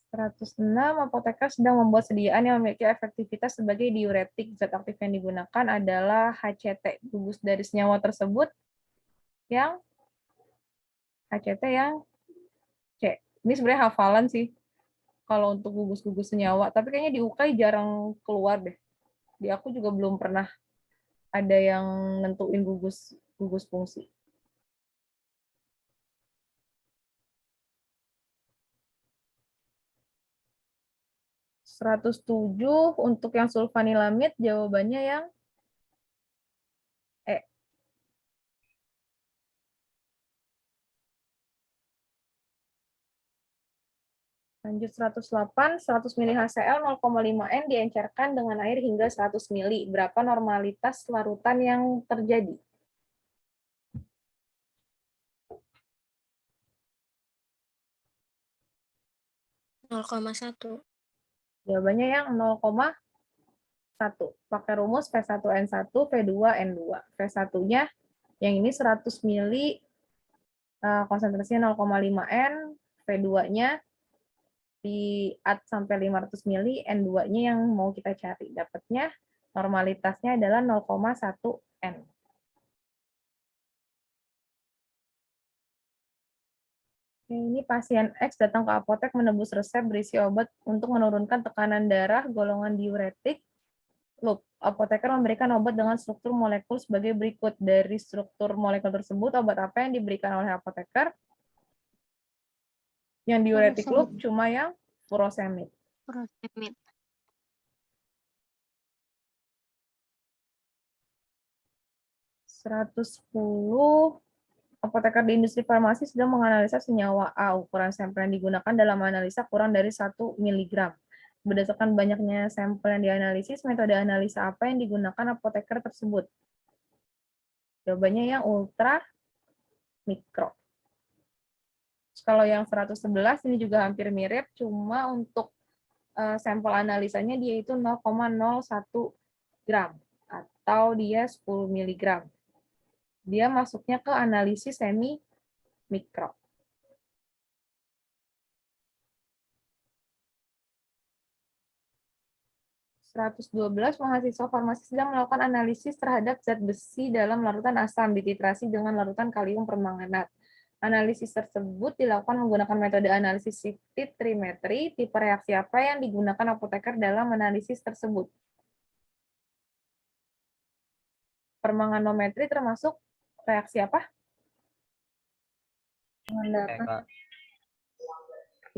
106, apoteker sedang membuat sediaan yang memiliki efektivitas sebagai diuretik. Zat aktif yang digunakan adalah HCT. Gugus dari senyawa tersebut yang HCT yang C. Ini sebenarnya hafalan sih kalau untuk gugus-gugus senyawa, tapi kayaknya di UKAI jarang keluar deh. Di aku juga belum pernah ada yang nentuin gugus fungsi. (107) untuk yang sulfanilamid jawabannya yang E. Lanjut 108, 100 mili HCl 0,5 N diencerkan dengan air hingga 100 mili. Berapa normalitas larutan yang terjadi? (0,1). Jawabannya yang 0,1. Pakai rumus V1N1, V2N2. V1-nya yang ini 100 mili, konsentrasinya 0,5 N, V2-nya di-add sampai 500 mili, N2-nya yang mau kita cari. Dapatnya normalitasnya adalah 0,1 N. Ini pasien X datang ke apotek menebus resep berisi obat untuk menurunkan tekanan darah golongan diuretik. Loop. Apoteker memberikan obat dengan struktur molekul sebagai berikut. Dari struktur molekul tersebut, obat apa yang diberikan oleh apoteker? Yang diuretik loop cuma yang furosemid. Furosemid. 110. Apoteker di industri farmasi sedang menganalisa senyawa A. Ukuran sampel yang digunakan dalam analisa kurang dari 1 mg. Berdasarkan banyaknya sampel yang dianalisis, metode analisa apa yang digunakan apoteker tersebut? Jawabannya yang ultra mikro. Kalau yang 111 ini juga hampir mirip, cuma untuk sampel analisanya dia itu 0,01 gram atau dia 10 mg. Dia masuknya ke analisis semi mikro. (112) Mahasiswa farmasi sedang melakukan analisis terhadap zat besi dalam larutan asam dititrasi dengan larutan kalium permanganat. Analisis tersebut dilakukan menggunakan metode analisis titrimetri. Tipe reaksi apa yang digunakan apoteker dalam analisis tersebut? Permanganometri termasuk reaksi apa?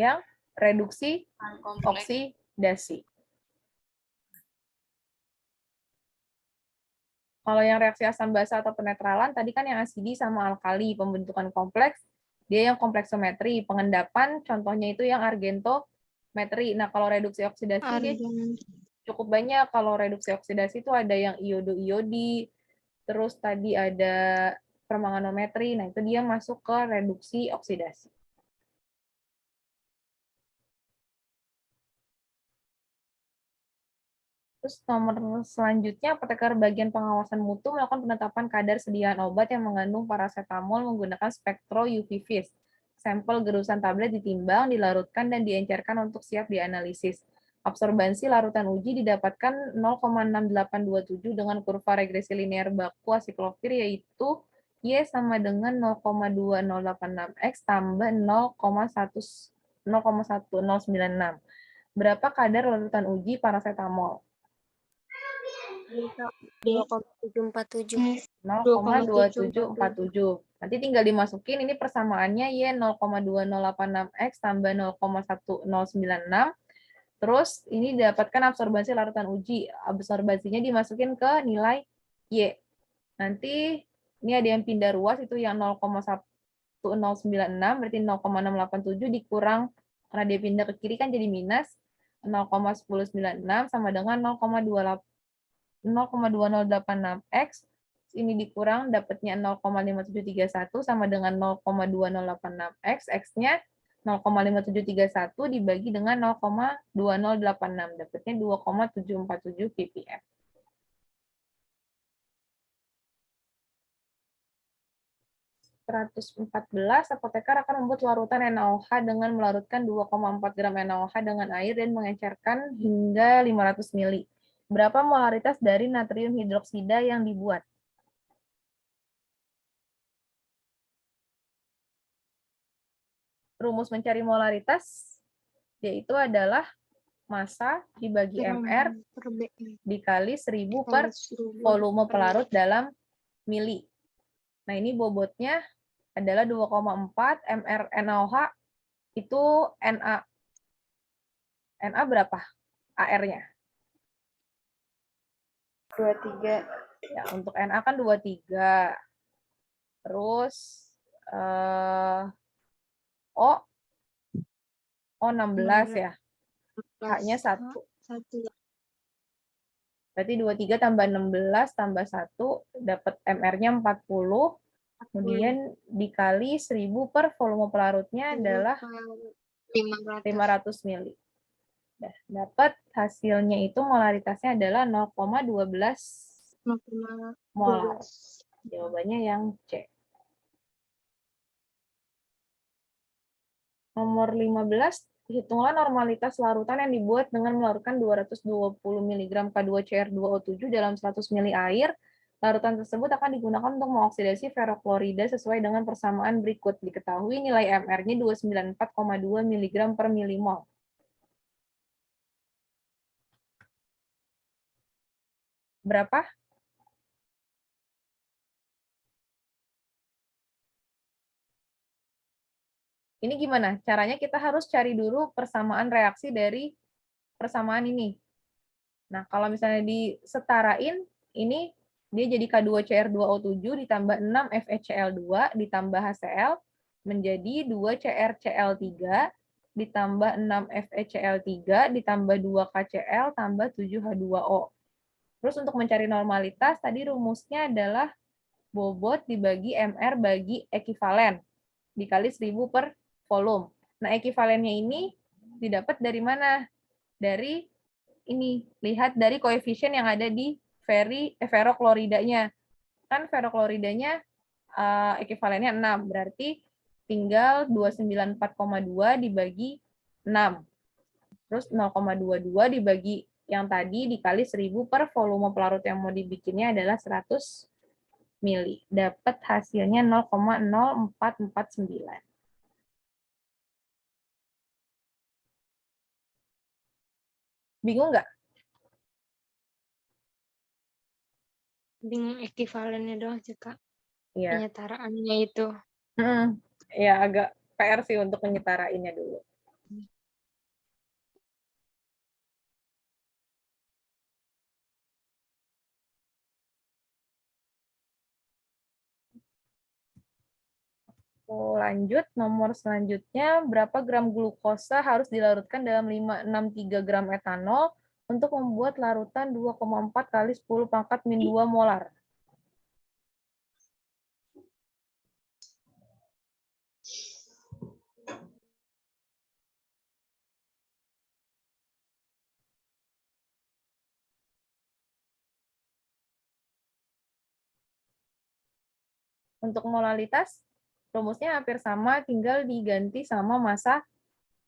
Yang reduksi oksidasi. Kalau yang reaksi asam basa atau penetralan, tadi kan yang asidi sama alkali, pembentukan kompleks, dia yang kompleksometri. Pengendapan, contohnya itu yang argentometri. Nah, kalau reduksi oksidasi, dia cukup banyak. Kalau reduksi oksidasi itu ada yang iodo-iodi, terus tadi ada permanganometri, nah itu dia masuk ke reduksi oksidasi. Terus nomor selanjutnya, apoteker bagian pengawasan mutu melakukan penetapan kadar sediaan obat yang mengandung paracetamol menggunakan spektro UV-Vis. Sampel gerusan tablet ditimbang, dilarutkan, dan diencerkan untuk siap dianalisis. Absorbansi larutan uji didapatkan 0,6827 dengan kurva regresi linear baku asiklovir, yaitu Y sama dengan 0,2086X tambah 0,1096. Berapa kadar larutan uji paracetamol? 2,747. 0,2747. Nanti tinggal dimasukin, ini persamaannya Y 0,2086X tambah 0,1096. Terus ini dapatkan absorbansi larutan uji. Absorbansinya dimasukin ke nilai Y. Nanti ini ada yang pindah ruas, itu yang 0,1096, berarti 0,687 dikurang, karena dia pindah ke kiri kan jadi minus, 0,1096 sama dengan 0,2086X, ini dikurang, dapatnya 0,5731 sama dengan 0,2086X, X-nya 0,5731 dibagi dengan 0,2086, dapatnya 2,747 ppm. 114, apoteker akan membuat larutan NaOH dengan melarutkan 2,4 gram NaOH dengan air dan mengecerkan hingga 500 ml. Berapa molaritas dari natrium hidroksida yang dibuat? Rumus mencari molaritas yaitu adalah massa dibagi MR dikali 1000 per volume pelarut dalam mili. Nah, ini bobotnya adalah 2,4 mR NaOH itu Na. Na berapa? AR-nya? 23. Ya, untuk Na kan 23. Terus O 16 ya. H-nya 1. Berarti 23 tambah 16 tambah 1 dapat MR-nya 40. Kemudian dikali 1000 per volume pelarutnya adalah 500 ml. Nah, dapat hasilnya itu molaritasnya adalah 0,12 molar. Jawabannya yang C. Nomor 15, hitunglah normalitas larutan yang dibuat dengan melarutkan 220 mg K2CR2O7 dalam 100 ml air. Larutan tersebut akan digunakan untuk mengoksidasi ferroklorida sesuai dengan persamaan berikut. Diketahui nilai MR-nya 294,2 mg per milimol. Berapa? Ini gimana? Caranya kita harus cari dulu persamaan reaksi dari persamaan ini. Nah, kalau misalnya disetarain, ini dia jadi K2CR2O7 ditambah 6 FeCl2 ditambah HCl menjadi 2 CrCl3 ditambah 6 FeCl3 ditambah 2 KCl tambah 7 H2O. Terus untuk mencari normalitas, tadi rumusnya adalah bobot dibagi MR bagi ekivalen dikali 1000 per volume. Nah, ekivalennya ini didapat dari mana? Dari ini, lihat dari koefisien yang ada di ferrokloridanya. Kan ferrokloridanya ekivalennya 6, berarti tinggal 294,2 dibagi 6. Terus 0,22 dibagi yang tadi dikali 1000 per volume pelarut yang mau dibikinnya adalah 100 mili. Dapat hasilnya 0,0449. Bingung nggak? Bingung ekivalennya doang sih, Kak. Iya. Penyetaraannya itu. Ya, agak PR sih untuk menyetarainnya dulu. Lanjut, nomor selanjutnya, berapa gram glukosa harus dilarutkan dalam 563 gram etanol untuk membuat larutan 2,4 kali 10 pangkat min 2 molar? Untuk molalitas, rumusnya hampir sama, tinggal diganti sama massa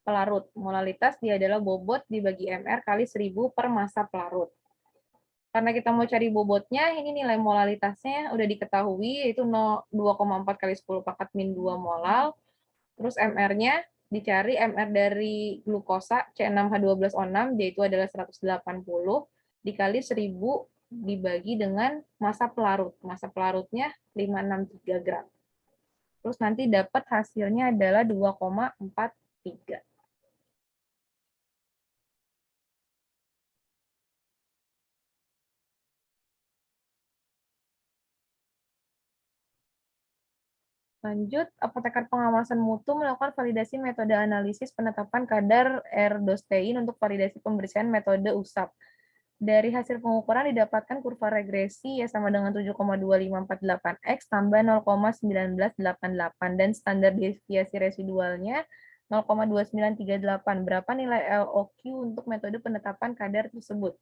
pelarut. Molalitas dia adalah bobot dibagi MR kali 1000 per massa pelarut. Karena kita mau cari bobotnya, ini nilai molalitasnya udah diketahui, yaitu 2,4 kali 10 pangkat min 2 molal. Terus MR-nya dicari MR dari glukosa C6H12O6, yaitu adalah 180, dikali 1000 dibagi dengan massa pelarut. Massa pelarutnya 563 gram. Terus nanti dapat hasilnya adalah 2,43. Lanjut, apoteker pengawasan mutu melakukan validasi metode analisis penetapan kadar erdostein untuk validasi pembersihan metode USAP. Dari hasil pengukuran didapatkan kurva regresi ya sama dengan 7,2548x tambah 0,1988 dan standar deviasi residualnya 0,2938. Berapa nilai LOQ untuk metode penetapan kadar tersebut?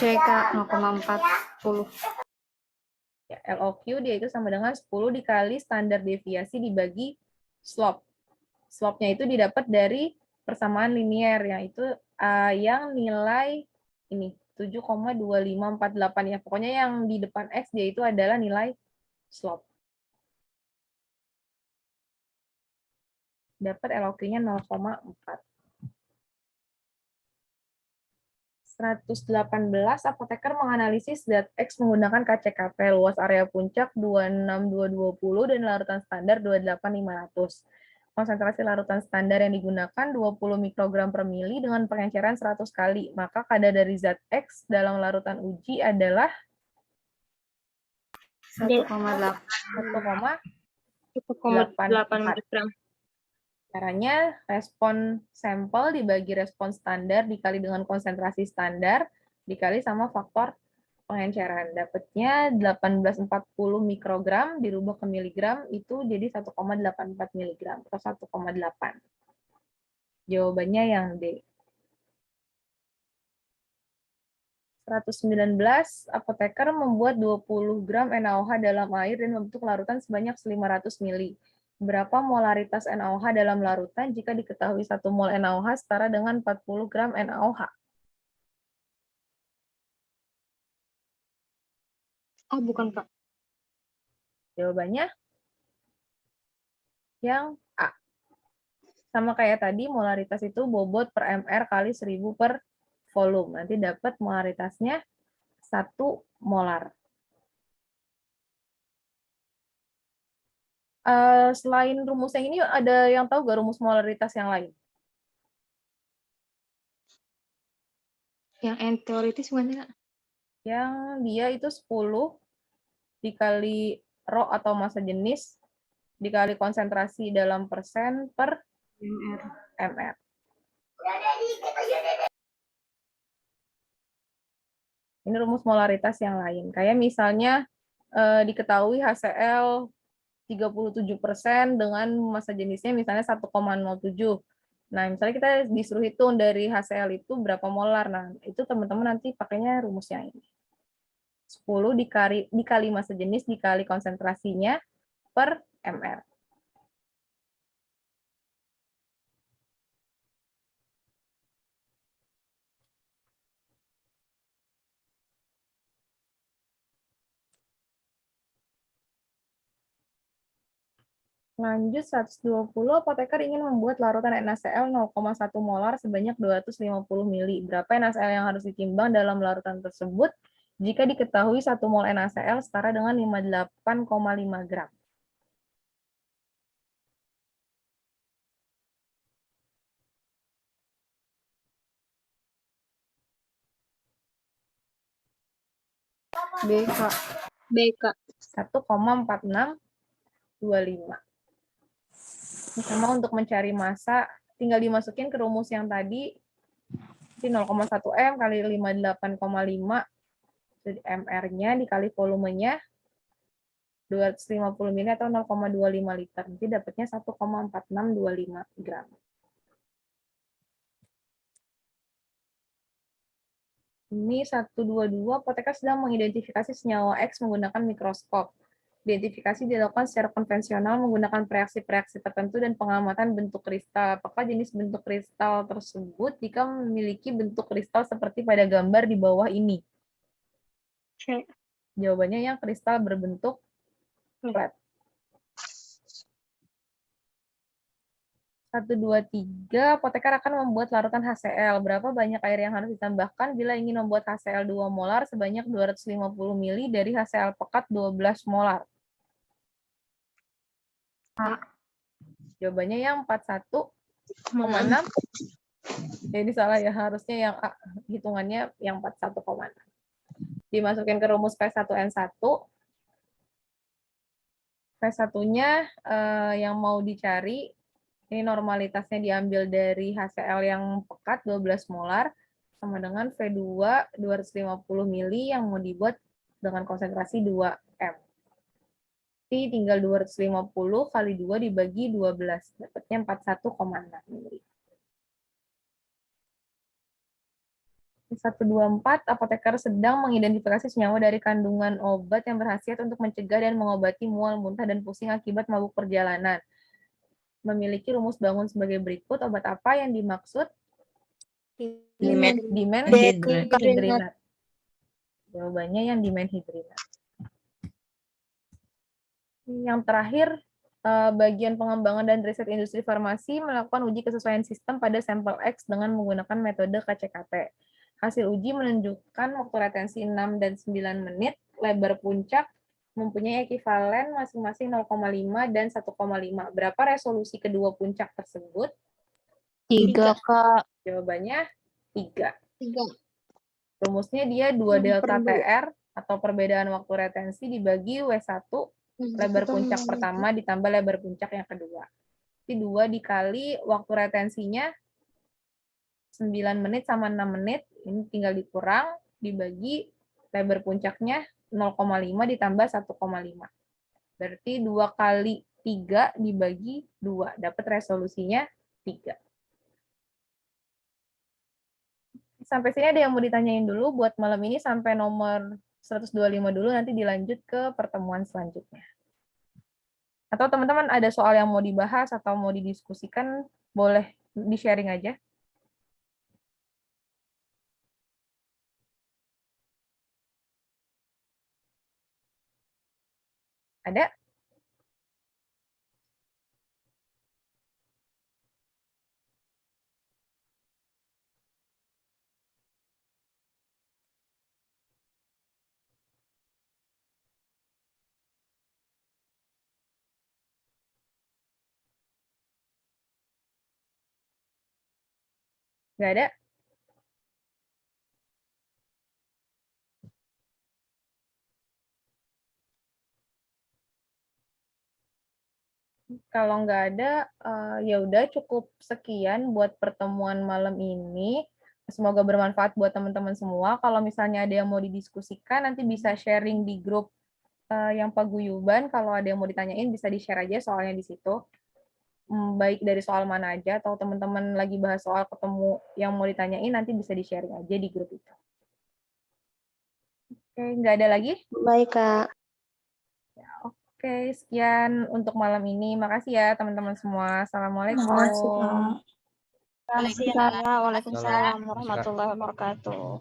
CK 0,40. Ya, LOQ dia itu sama dengan 10 dikali standar deviasi dibagi slope. Slope-nya itu didapat dari persamaan linier, yang itu yang nilai ini 7,2548 ya. Pokoknya yang di depan X dia itu adalah nilai slope. Dapat LOQ-nya 0,4. 118, apoteker menganalisis zat X menggunakan KCKP, luas area puncak 26220 dan larutan standar 28500. Konsentrasi larutan standar yang digunakan 20 mikrogram per mili dengan pengenceran 100 kali. Maka kadar dari zat X dalam larutan uji adalah 1,84. gram. Caranya, respon sampel dibagi respon standar dikali dengan konsentrasi standar dikali sama faktor pengenceran. Dapatnya 1840 mikrogram dirubah ke miligram itu jadi 1,84 miligram atau 1,8. Jawabannya yang D. 119, apoteker membuat 20 gram NaOH dalam air dan membentuk larutan sebanyak 500 mili. Berapa molaritas NaOH dalam larutan jika diketahui 1 mol NaOH setara dengan 40 gram NaOH? Bukan, Kak. Jawabannya yang A. Sama kayak tadi, molaritas itu bobot per mr kali 1000 per volume. Nanti dapat molaritasnya 1 molar. Selain rumus yang ini, ada yang tahu nggak rumus molaritas yang lain? Yang N teoritis gimana, Kak? Yang dia itu 10 dikali rho atau massa jenis dikali konsentrasi dalam persen per mr. Ini rumus molaritas yang lain. Kayak misalnya diketahui HCl 37% dengan massa jenisnya misalnya 1,07. Nah, misalnya kita disuruh hitung dari HCl itu berapa molar. Nah, itu teman-teman nanti pakainya rumusnya ini. 10 dikali massa jenis dikali konsentrasinya per mr. Lanjut 120, apoteker ingin membuat larutan NaCl 0,1 molar sebanyak 250 mili. Berapa NaCl yang harus ditimbang dalam larutan tersebut jika diketahui 1 mol NaCl setara dengan 58,5 gram? BK. 1,4625. Sama untuk mencari massa, tinggal dimasukin ke rumus yang tadi, 0,1 M kali 58,5 mR-nya dikali volumenya 250 mili atau 0,25 liter. Nanti dapatnya 1,4625 gram. Ini 122, apoteker sedang mengidentifikasi senyawa X menggunakan mikroskop. Identifikasi dilakukan secara konvensional menggunakan reaksi-reaksi tertentu dan pengamatan bentuk kristal. Apakah jenis bentuk kristal tersebut jika memiliki bentuk kristal seperti pada gambar di bawah ini? C. Jawabannya yang kristal berbentuk flat. 123, apoteker akan membuat larutan HCl. Berapa banyak air yang harus ditambahkan bila ingin membuat HCl 2 molar sebanyak 250 mili dari HCl pekat 12 molar? A. Jawabannya yang 41,6. Ya, ini salah ya, harusnya yang A. Hitungannya yang 41,6. Dimasukin ke rumus P1N1. P1-nya yang mau dicari, ini normalitasnya diambil dari HCl yang pekat 12 molar, sama dengan V2 250 mili yang mau dibuat dengan konsentrasi 2M. Tinggal 250 kali 2 dibagi 12, dapatnya 41,6 mili. 124, apoteker sedang mengidentifikasi senyawa dari kandungan obat yang berkhasiat untuk mencegah dan mengobati mual, muntah, dan pusing akibat mabuk perjalanan. Memiliki rumus bangun sebagai berikut. Obat apa yang dimaksud? Dimenhydrinate. Jawabannya yang dimenhydrinate. Yang terakhir, bagian pengembangan dan riset industri farmasi melakukan uji kesesuaian sistem pada sampel X dengan menggunakan metode KCKT. Hasil uji menunjukkan waktu retensi 6 dan 9 menit, lebar puncak mempunyai ekivalen masing-masing 0,5 dan 1,5. Berapa resolusi kedua puncak tersebut? 3, Kak. Jawabannya 3. 3. Rumusnya dia 2 delta TR atau perbedaan waktu retensi dibagi W1 lebar puncak pertama ditambah lebar puncak yang kedua. Jadi 2 dikali waktu retensinya 9 menit sama 6 menit, ini tinggal dikurang, dibagi lebar puncaknya 0,5 ditambah 1,5. Berarti 2 kali 3 dibagi 2, dapat resolusinya 3. Sampai sini ada yang mau ditanyain dulu buat malam ini sampai nomor 125 dulu, nanti dilanjut ke pertemuan selanjutnya. Atau teman-teman ada soal yang mau dibahas atau mau didiskusikan, boleh di-sharing aja. Ada? Nggak ada? Kalau nggak ada, ya udah cukup sekian buat pertemuan malam ini. Semoga bermanfaat buat teman-teman semua. Kalau misalnya ada yang mau didiskusikan, nanti bisa sharing di grup yang paguyuban. Kalau ada yang mau ditanyain, bisa di-share aja soalnya di situ. Baik dari soal mana aja, atau teman-teman lagi bahas soal ketemu yang mau ditanyain, nanti bisa di-sharing aja di grup itu. Oke, nggak ada lagi? Baik, Kak. Oke, sekian untuk malam ini. Makasih ya teman-teman semua. Assalamualaikum. Makasih, Kak. Waalaikumsalam warahmatullahi wabarakatuh.